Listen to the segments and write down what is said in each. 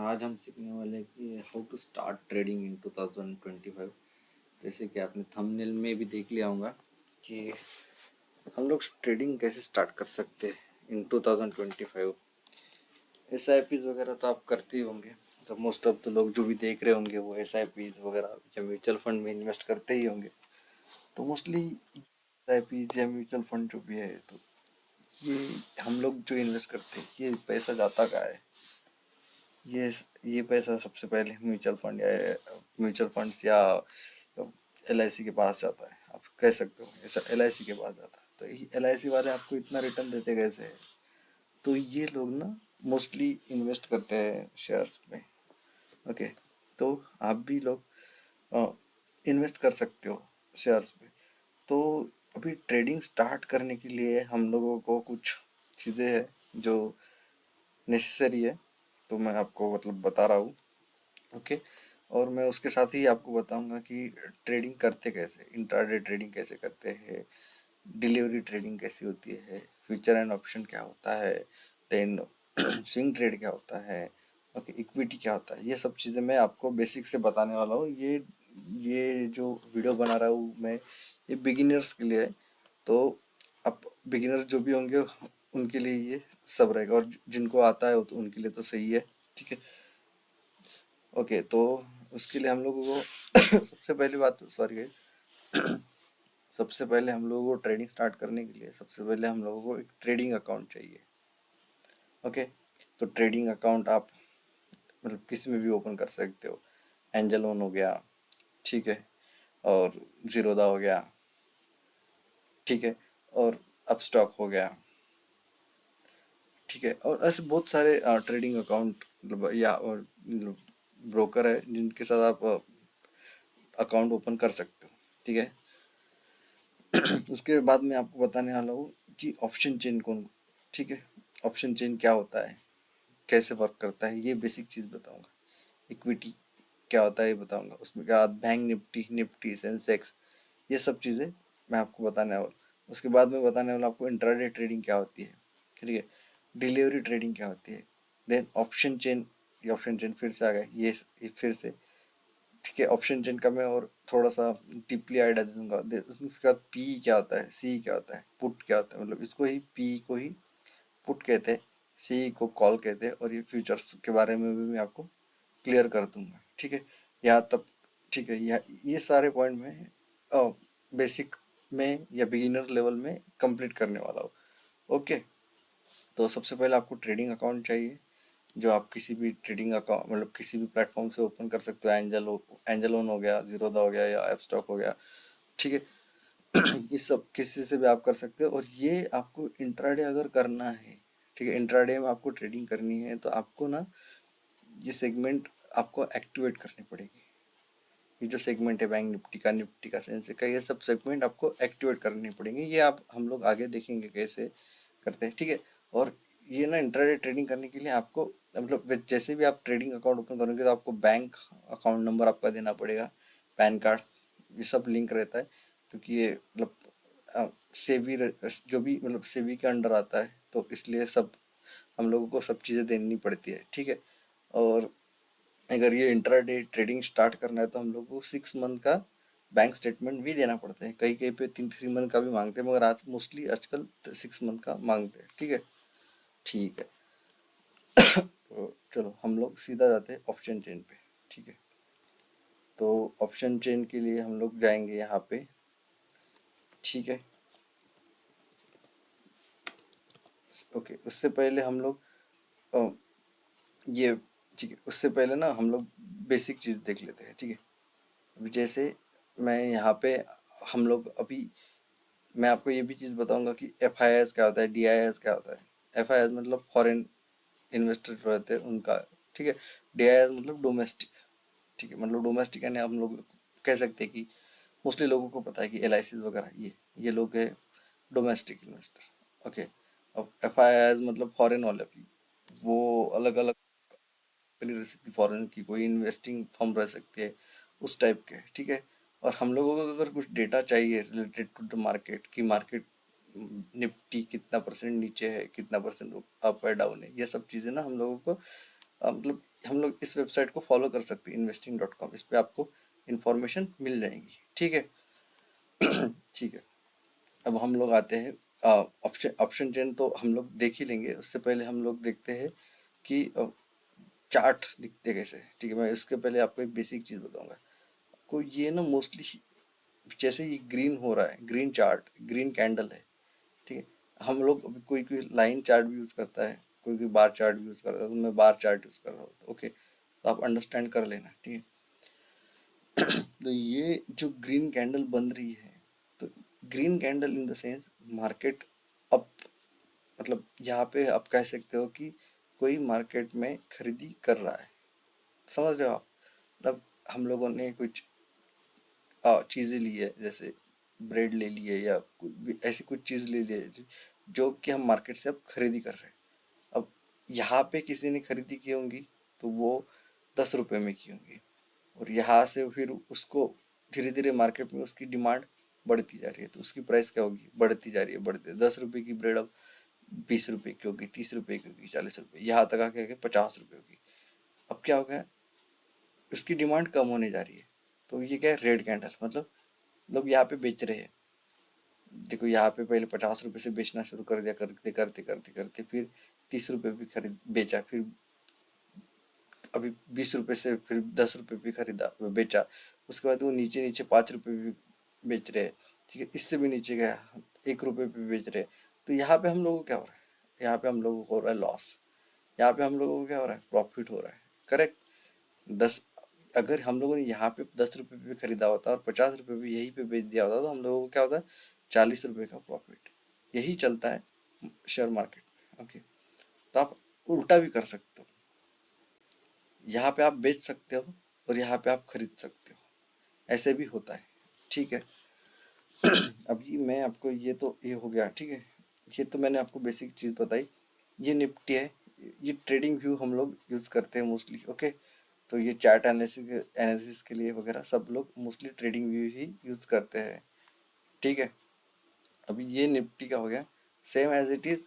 आज हम सीखने वाले हैं कि how to start trading in 2025। जैसे कि आपने थंबनेल में भी देख लिया होगा कि हम लोग ट्रेडिंग कैसे स्टार्ट कर सकते हैं इन 2025। एसआईपीज वगैरह तो आप करते ही होंगे। तो मोस्ट ऑफ द लोग जो भी देख रहे होंगे वो एसआईपीज वगैरह या म्यूचुअल फंड में इन्वेस्ट करते ही होंगे। तो मोस्टली एसआईपीज या म्यूचुअल फंड जो भी है, तो ये हम लोग जो इन्वेस्ट करते हैं ये पैसा जाता कहाँ है? ये ये पैसा सबसे पहले म्यूचुअल फंड या म्यूचुअल फंड्स या एलआईसी के पास जाता है। आप कह सकते हो ऐसा एलआईसी के पास जाता है। तो एलआईसी वाले आपको इतना रिटर्न देते कैसे है? तो ये लोग ना मोस्टली इन्वेस्ट करते हैं शेयर्स में। ओके, तो आप भी लोग इन्वेस्ट कर सकते हो शेयर्स में। तो अभी ट्रेडिंग स्टार्ट करने के लिए हम लोगों को कुछ चीज़ें हैं जो नेसेसरी है। तो मैं आपको मतलब बता रहा हूँ। ओके, और मैं उसके साथ ही आपको बताऊंगा कि ट्रेडिंग करते कैसे, इंट्राडे ट्रेडिंग कैसे करते हैं, डिलीवरी ट्रेडिंग कैसी होती है, फ्यूचर एंड ऑप्शन क्या होता है, देन स्विंग ट्रेड क्या होता है, ओके, इक्विटी क्या होता है। ये सब चीज़ें मैं आपको बेसिक से बताने वाला हूँ। ये जो वीडियो बना रहा हूँ मैं, ये बिगिनर्स के लिए है। तो अब बिगिनर्स जो भी होंगे उनके लिए ये सब रहेगा, और जिनको आता है तो उनके लिए तो सही है। ठीक है, ओके। तो उसके लिए हम लोगों को सबसे पहली बात, सॉरी गाइस, सबसे पहले हम लोगों को ट्रेडिंग स्टार्ट करने के लिए सबसे पहले हम लोगों को एक ट्रेडिंग अकाउंट चाहिए। ओके, तो ट्रेडिंग अकाउंट आप मतलब किसी में भी ओपन कर सकते हो। एंजल लोन हो गया, ठीक है, और जीरोदा हो गया, ठीक है, और अपस्टॉक हो गया, ठीक है, और ऐसे बहुत सारे ट्रेडिंग अकाउंट मतलब या और ब्रोकर है जिनके साथ आप अकाउंट ओपन कर सकते हो। ठीक है, उसके बाद मैं आपको बताने वाला हूँ कि ऑप्शन चेन कौन, ठीक है, ऑप्शन चेन क्या होता है, कैसे वर्क करता है, ये बेसिक चीज़ बताऊंगा। इक्विटी क्या होता है ये बताऊंगा। उसमें क्या बैंक निफ्टी, निफ्टी सेंसेक्स, ये सब चीज़ें मैं आपको बताने वाला। उसके बाद में बताने वाला आपको इंट्राडे ट्रेडिंग क्या होती है, ठीक है, डिलीवरी ट्रेडिंग क्या होती है, देन ऑप्शन चेन। ये ऑप्शन चेन फिर से आ गया, ये फिर से, ठीक है। ऑप्शन चेन का मैं और थोड़ा सा डीपली आइडिया दे दूंगा। उसके बाद पी क्या होता है, सी क्या होता है, पुट क्या होता है, मतलब इसको ही पी को ही पुट कहते हैं, सी को कॉल कहते हैं, और ये फ्यूचर्स के बारे में भी मैं आपको क्लियर कर दूंगा। ठीक है, यहाँ तब, ठीक है, ये सारे पॉइंट में बेसिक में या बिगिनर लेवल में कंप्लीट करने वाला हूँ। ओके, तो सबसे पहले आपको ट्रेडिंग अकाउंट चाहिए, जो आप किसी भी ट्रेडिंग अकाउंट मतलब किसी भी प्लेटफॉर्म से ओपन कर सकते हो। एंजल लोन हो गया, जीरोदा हो गया, या एप स्टॉक हो गया, ठीक है। ये सब किसी से भी आप कर सकते हो। और ये आपको इंट्राडे अगर करना है, ठीक है, इंट्राडे में आपको ट्रेडिंग करनी है, तो आपको ना ये सेगमेंट आपको एक्टिवेट करनी पड़ेगी। ये जो सेगमेंट है बैंक निफ्टी का सेंसेक्स का, ये सब सेगमेंट आपको एक्टिवेट करने पड़ेंगे। ये आप हम लोग आगे देखेंगे कैसे करते हैं, ठीक है। और ये ना इंट्राडे ट्रेडिंग करने के लिए आपको मतलब जैसे भी आप ट्रेडिंग अकाउंट ओपन करोगे तो आपको बैंक अकाउंट नंबर आपका देना पड़ेगा, पैन कार्ड, ये सब लिंक रहता है। क्योंकि ये मतलब सेवी जो भी मतलब सेवी के अंडर आता है, तो इसलिए सब हम लोगों को सब चीज़ें देनी पड़ती है, ठीक है। और अगर ये इंट्राडे ट्रेडिंग स्टार्ट करना है तो हम लोग को 6 मंथ का बैंक स्टेटमेंट भी देना पड़ता है। कहीं कहीं पे 3 मंथ का भी मांगते हैं, मगर आज मोस्टली आजकल 6 मंथ का मांगते हैं, ठीक है। ठीक है, तो चलो हम लोग सीधा जाते हैं ऑप्शन चेन पे, ठीक है। तो ऑप्शन चेन के लिए हम लोग जाएंगे यहाँ पे, ठीक है। ओके, उससे पहले हम लोग अ, ये, ठीक है, उससे पहले ना हम लोग बेसिक चीज़ देख लेते हैं, ठीक है। अभी जैसे मैं यहाँ पे हम लोग अभी मैं आपको ये भी चीज़ बताऊंगा कि एफ आई एस क्या होता है, डी आई एस क्या होता है। एफ आई एस मतलब फॉरेन इन्वेस्टर जो रहते हैं उनका, ठीक है। डी आई एस मतलब डोमेस्टिक, ठीक है, मतलब डोमेस्टिक यानी हम लोग कह सकते हैं कि मोस्टली लोगों को पता है कि एल आई सी वगैरह ये लोग है डोमेस्टिक इन्वेस्टर। ओके, अब एफ आई एस मतलब फॉरेन वाले भी, वो अलग अलग कंपनी रह सकती, फॉरेन की कोई इन्वेस्टिंग फर्म रह सकती है, उस टाइप के, ठीक है। और हम लोगों को अगर कुछ डेटा चाहिए रिलेटेड टू द मार्केट, की मार्केट निफ्टी कितना परसेंट नीचे है, कितना परसेंट अप है डाउन है, ये सब चीज़ें ना हम लोगों को मतलब हम लोग इस वेबसाइट को फॉलो कर सकते हैं, investing.com, इस पे आपको इंफॉर्मेशन मिल जाएंगी। ठीक है। ठीक है। अब हम लोग आते हैं ऑप्शन ऑप्शन चेन तो हम लोग देख ही लेंगे, उससे पहले हम लोग देखते हैं कि चार्ट दिखते कैसे। ठीक है, मैं इसके पहले आपको एक बेसिक चीज़ बताऊंगा। को ये ना मोस्टली जैसे ये ग्रीन हो रहा है, ग्रीन चार्ट, ग्रीन कैंडल है। ठीक है। हम लोग अभी कोई कोई लाइन चार्ट भी यूज करता है, कोई कोई बार चार्ट भी यूज करता है, तो मैं बार चार्ट यूज कर रहा हूँ। ओके, तो आप अंडरस्टैंड कर लेना। ठीक है। तो ये जो ग्रीन कैंडल बन रही है, तो green candle in the sense market up, मतलब यहाँ पे आप कह सकते हो कि कोई मार्केट में खरीदी कर रहा है। समझ रहे हो आप? मतलब हम लोगों ने कुछ चीज़ें ली है, जैसे ब्रेड ले लिए या कुछ भी ऐसी कुछ चीज़ ले ली है जो कि हम मार्केट से अब खरीदी कर रहे हैं। अब यहाँ पे किसी ने खरीदी की होंगी तो वो 10 रुपए में की होंगी, और यहाँ से फिर उसको धीरे धीरे मार्केट में उसकी डिमांड बढ़ती जा रही है, तो उसकी प्राइस क्या होगी, बढ़ती जा रही है, बढ़ती 10 रुपए की ब्रेड अब 20 रुपए की होगी, 30 रुपए की होगी, 40 रुपए, यहाँ तक आके 50 रुपए होगी। अब क्या हो गया, उसकी डिमांड कम होने जा रही है। तो ये क्या है, रेड कैंडल, मतलब लोग यहाँ पे बेच रहे हैं। देखो यहाँ पे पहले 50 रुपए से बेचना शुरू कर दिया, करते करते करते करते फिर 30 रुपए भी खरीद बेचा, फिर अभी 20 रुपए से फिर 10 रुपए भी खरीदा बेचा, उसके बाद वो नीचे नीचे 5 रुपए भी बेच रहे हैं। ठीक है, इससे भी नीचे गया 1 रुपए पे बेच रहे हैं। तो यहाँ पे हम लोगों को क्या हो रहा है, यहाँ पे हम लोगों को हो रहा है लॉस, यहाँ पे हम लोगों को क्या हो रहा है, प्रॉफिट हो रहा है। करेक्ट। दस, अगर हम लोगों ने यहाँ पे 10 रुपए पे खरीदा होता और 50 रुपए पे यहीं पे बेच दिया होता, तो हम लोगों को क्या होता है, 40 रुपए का प्रॉफिट। यही चलता है शेयर मार्केट में। ओके, तो आप उल्टा भी कर सकते हो, यहाँ पे आप बेच सकते हो और यहाँ पे आप खरीद सकते हो, ऐसे भी होता है। ठीक है। अभी मैं आपको ये तो ये हो गया। ठीक है, ये तो मैंने आपको बेसिक चीज़ बताई। ये निफ्टी है, ये ट्रेडिंग व्यू हम लोग यूज़ करते हैं मोस्टली। ओके, तो ये चार्ट एनालिसिस एनालिसिस के लिए वगैरह सब लोग मोस्टली ट्रेडिंग व्यू ही यूज़ करते हैं। ठीक है। अभी ये निफ्टी का हो गया, same as it is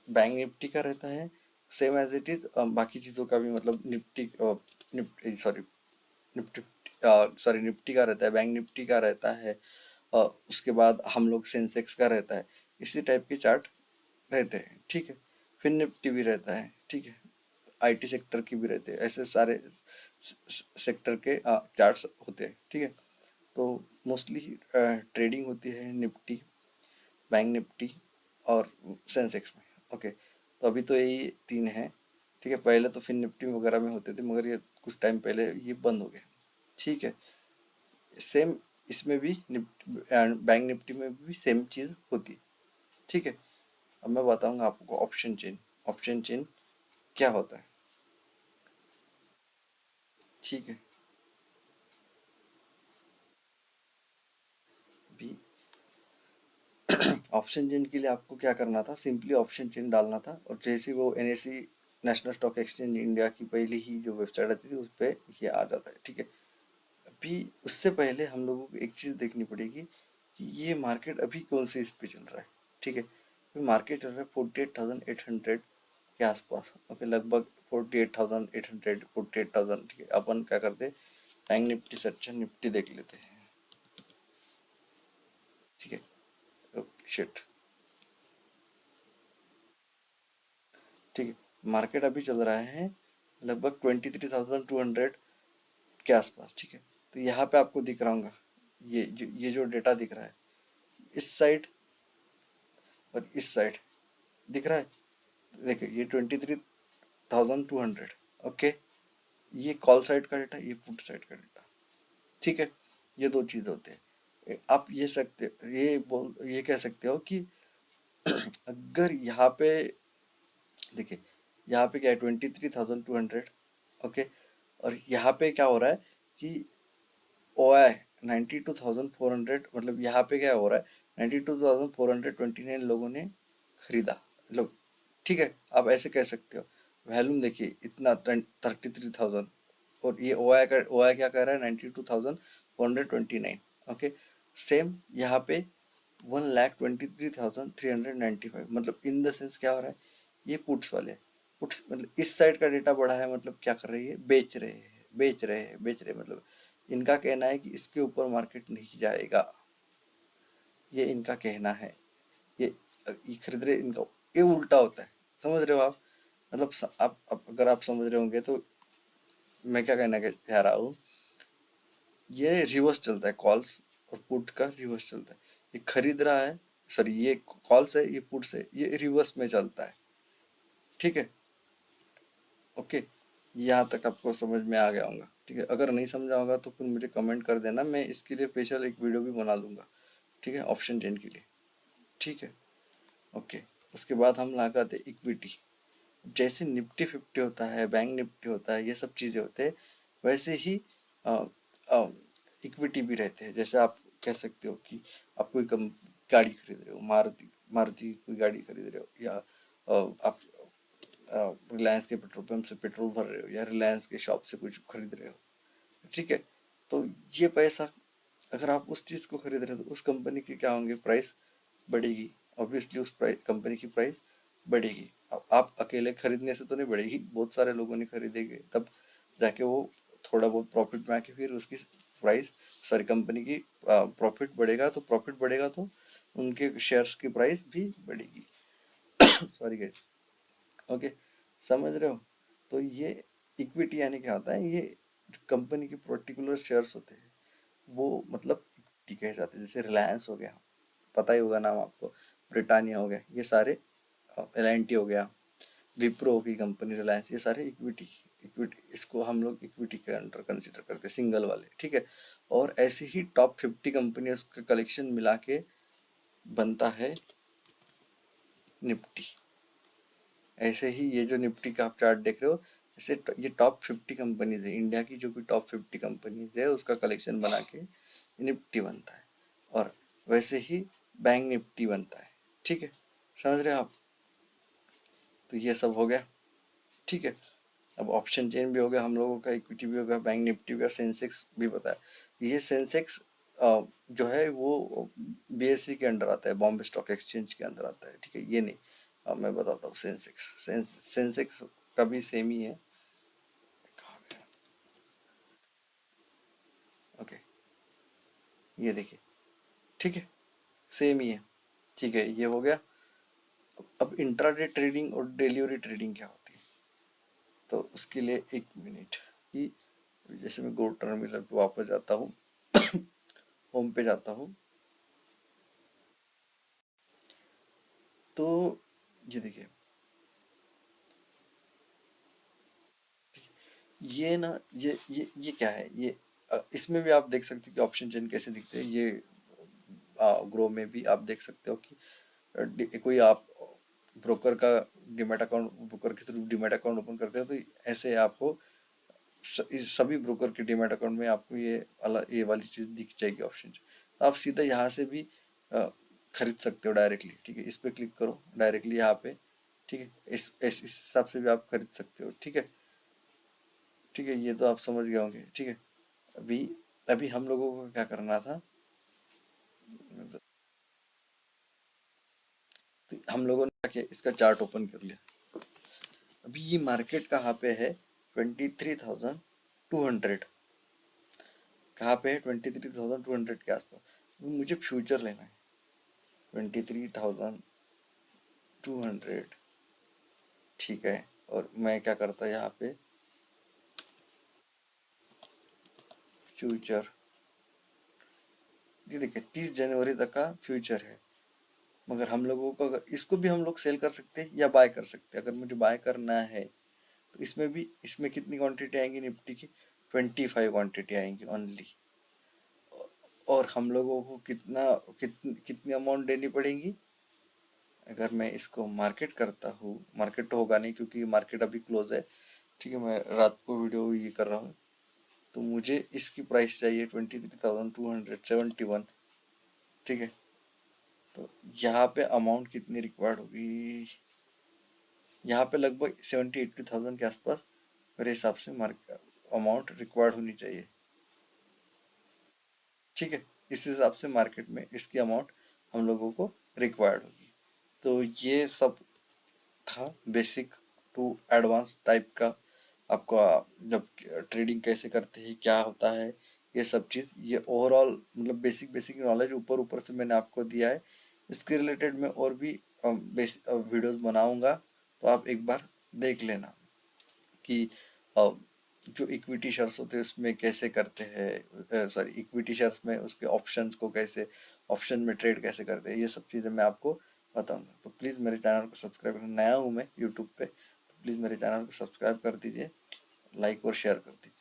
bank Nifty का रहता है, सेम एज इट इज़ बाकी चीज़ों का भी, मतलब Nifty Nifty sorry Nifty sorry Nifty का रहता है, बैंक निफ्टी का रहता है, उसके बाद हम लोग सेंसेक्स का रहता है। इसी टाइप के चार्ट रहते हैं। ठीक है। फिर निफ्टी भी रहता है। ठीक है। आईटी सेक्टर की भी रहते हैं, ऐसे सारे सेक्टर के चार्ट्स होते हैं। ठीक है। तो मोस्टली ट्रेडिंग होती है निफ्टी, बैंक निफ्टी और सेंसेक्स में। ओके, तो अभी तो यही तीन है। ठीक है, पहले तो फिर निफ्टी वगैरह में होते थे, मगर ये कुछ टाइम पहले ये बंद हो गए। ठीक है। सेम इसमें भी बैंक निफ्टी में भी सेम चीज़ होती है। ठीक है। अब मैं बताऊंगा आपको ऑप्शन चेन। ऑप्शन चेन क्या होता है। ठीक है। अभी ऑप्शन चेन के लिए आपको क्या करना था, सिंपली ऑप्शन चेन डालना था, और जैसे वो NSE national stock exchange India की पहली ही जो वेबसाइट आती थी उस पर ये आ जाता है। ठीक है। अभी उससे पहले हम लोगों को एक चीज़ देखनी पड़ेगी कि ये मार्केट अभी कौन से इस पे चल रहा है। ठीक है, अभी मार्केट चल रहा है 48,800 के आसपास। ओके, लगभग 48,800, 48,000। ठीक है, अपन क्या करते हैं, बैंक निफ्टी से अच्छा निफ्टी देख लेते हैं। ठीक है। शिट। ठीक है, मार्केट अभी चल रहा है लगभग 23,200 के आसपास। ठीक है, तो यहाँ पे आपको दिख रहा होगा, ये जो डेटा दिख रहा है, इस साइड और इस साइड दिख रहा है। देखिए ये 23,200। ओके, ये कॉल साइड का डेटा, ये पुट साइड का डेटा। ठीक है, ये दो चीज़ होते हैं। आप ये कह सकते हो कि अगर यहाँ पे देखिए, यहाँ पे क्या है, 23,200। ओके, और यहाँ पे क्या हो रहा है कि ओ आई 92,400, मतलब यहाँ पे क्या हो रहा है, 92,429 लोगों ने खरीदा लोग। ठीक है, आप ऐसे कह सकते हो। वैल्यूम देखिए इतना 33,000, और ये ओ आई क्या कह रहा है, 92,429। ओके, सेम यहाँ पे 1,23,395, मतलब इन द सेंस क्या हो रहा है, ये पुट्स वाले, पुट्स मतलब इस साइड का डेटा बढ़ा है, मतलब क्या कर रही है, बेच रहे हैं, बेच रहे हैं, बेच रहे हैं, मतलब इनका कहना है कि इसके ऊपर मार्केट नहीं जाएगा, ये इनका कहना है। ये खरीद रहे, इनका ये उल्टा होता है, समझ रहे हो आप? मतलब आप अगर आप समझ रहे होंगे तो मैं क्या कहना चाह रहा हूँ, ये रिवर्स चलता है, कॉल्स और पुट का रिवर्स चलता है। ये खरीद रहा है, सॉरी ये कॉल्स है, ये पुट्स है, ये रिवर्स में चलता है, ठीक है? ओके, यहाँ तक आपको समझ में आ गया होगा, ठीक है? अगर नहीं समझा होगा तो फिर मुझे कमेंट कर देना, मैं इसके लिए स्पेशल एक वीडियो भी बना दूंगा, ठीक है, ऑप्शन चेन के लिए, ठीक है? ओके, उसके बाद हम लगाते इक्विटी। जैसे निफ्टी 50 होता है, बैंक निफ्टी होता है, ये सब चीज़ें होते हैं, वैसे ही इक्विटी भी रहते हैं। जैसे आप कह सकते हो कि आप कोई कम गाड़ी खरीद रहे हो, मारुति मारुति कोई गाड़ी खरीद रहे हो, या आप रिलायंस के पेट्रोल पंप से पेट्रोल भर रहे हो, या रिलायंस के शॉप से कुछ खरीद रहे हो, ठीक है? तो ये पैसा, अगर आप उस चीज़ को खरीद रहे हो तो उस कंपनी की क्या होंगे, प्राइस बढ़ेगी, ऑब्वियसली उस प्राइस कंपनी की प्राइस बढ़ेगी। अब आप अकेले खरीदने से तो नहीं बढ़ेगी, बहुत सारे लोगों ने खरीदेंगे, तब जाके वो थोड़ा बहुत प्रॉफिट में आके फिर उसकी प्राइस, सॉरी कंपनी की प्रॉफिट बढ़ेगा, तो प्रॉफिट बढ़ेगा तो उनके शेयर्स की प्राइस भी बढ़ेगी। सॉरी गाइस, ओके, समझ रहे हो? तो ये इक्विटी यानी क्या होता है, ये कंपनी के पर्टिकुलर शेयर्स होते हैं, वो मतलब इक्विटी कहे जाते हैं। जैसे रिलायंस हो गया, पता ही होगा नाम आपको, ब्रिटानिया हो गया, ये सारे, एल&टी हो गया, विप्रो की कंपनी, रिलायंस, ये सारे इक्विटी, इक्विटी इसको हम लोग इक्विटी के अंडर कंसिडर करते हैं, सिंगल वाले, ठीक है? और ऐसे ही टॉप 50 कंपनी का कलेक्शन मिला के बनता है निफ्टी। ऐसे ही ये जो निफ्टी का आप चार्ट देख रहे हो, ऐसे ये टॉप 50 कंपनीज है, इंडिया की जो भी टॉप 50 कंपनीज है उसका कलेक्शन बना के निफ्टी बनता है। और वैसे ही बैंक निफ्टी बनता है, ठीक है? समझ रहे हो आप? तो ये सब हो गया, ठीक है? अब ऑप्शन चेन भी हो गया हम लोगों का, इक्विटी भी हो गया, बैंक निफ्टी भी हो गया, सेंसेक्स भी पता है। ये सेंसेक्स जो है वो बीएससी के अंडर आता है, बॉम्बे स्टॉक एक्सचेंज के अंदर आता है, ठीक है? ये नहीं, अब मैं बताता हूँ सेंसेक्स, सेंसेक्स का भी सेम ही है। कहाँ गया? ओके, ये देखिए, ठीक है, सेम ही है, ठीक है, ये हो गया। अब इंट्राडे ट्रेडिंग और डेली ट्रेडिंग क्या होती है, तो उसके लिए एक मिनट कि जैसे मैं गो टर्मिनल पे वापस जाता हूँ, होम पे जाता हूँ, तो ये देखिए, ये ना, ये क्या है, ये इसमें भी आप देख सकते हो कि ऑप्शन चेन कैसे दिखते हैं। ये ग्रो में भी आप देख सकते हो कि कोई आप ब्रोकर का डीमैट अकाउंट, ब्रोकर के थ्रू डीमैट अकाउंट ओपन करते हो, तो ऐसे आपको इस सभी ब्रोकर के डीमैट अकाउंट में आपको ये अलग, ये वाली चीज़ दिख जाएगी ऑप्शन। तो आप सीधा यहाँ से भी अ, खरीद सकते हो डायरेक्टली, ठीक है? इस पे क्लिक करो डायरेक्टली यहाँ पे, ठीक है? इस हिसाब से भी आप खरीद सकते हो, ठीक है? ठीक है, ये तो आप समझ गए होंगे, ठीक है? अभी अभी हम लोगों को क्या करना था, तो हम लोगों ने क्या किया, इसका चार्ट ओपन कर लिया। अभी ये मार्केट कहाँ पे है, 23,200, कहाँ पे है, 23,200 के आसपास। मुझे फ्यूचर लेना है, 23,200, ठीक है? और मैं क्या करता यहाँ पे, फ्यूचर, ये देखिए 30 जनवरी तक का फ्यूचर है। मगर हम लोगों को अगर इसको भी हम लोग सेल कर सकते हैं या बाय कर सकते हैं। अगर मुझे बाय करना है तो इसमें भी, इसमें कितनी क्वांटिटी आएंगी निफ्टी की, 25 क्वांटिटी आएंगी ओनली। और हम लोगों को कितनी अमाउंट देनी पड़ेगी, अगर मैं इसको मार्केट करता हूँ, मार्केट तो होगा नहीं क्योंकि मार्केट अभी क्लोज है, ठीक है? मैं रात को वीडियो ये कर रहा हूँ, तो मुझे इसकी प्राइस चाहिए 23,271, ठीक है? तो यहाँ पे अमाउंट कितनी रिक्वायर्ड होगी, यहाँ पे लगभग 70-80 थाउजेंड के आसपास मेरे हिसाब से मार्केट अमाउंट रिक्वायर्ड होनी चाहिए, ठीक है? इस हिसाब से मार्केट में इसकी अमाउंट हम लोगों को रिक्वायर्ड होगी। तो ये सब था बेसिक टू एडवांस टाइप का आपको जब ट्रेडिंग कैसे करते हैं, क्या होता है, ये सब चीज़, ये ओवरऑल मतलब बेसिक बेसिक नॉलेज ऊपर ऊपर से मैंने आपको दिया है। इसके रिलेटेड मैं और भी वीडियोस बनाऊंगा, तो आप एक बार देख लेना कि जो इक्विटी शेयर्स होते हैं उसमें कैसे करते हैं, सॉरी इक्विटी शेयर्स में उसके ऑप्शंस को कैसे, ऑप्शन में ट्रेड कैसे करते हैं, ये सब चीज़ें मैं आपको बताऊंगा। तो प्लीज़ मेरे चैनल को सब्सक्राइब करना, नया हूँ मैं यूट्यूब पे, तो प्लीज़ मेरे चैनल को सब्सक्राइब कर दीजिए, लाइक और शेयर कर दीजिए।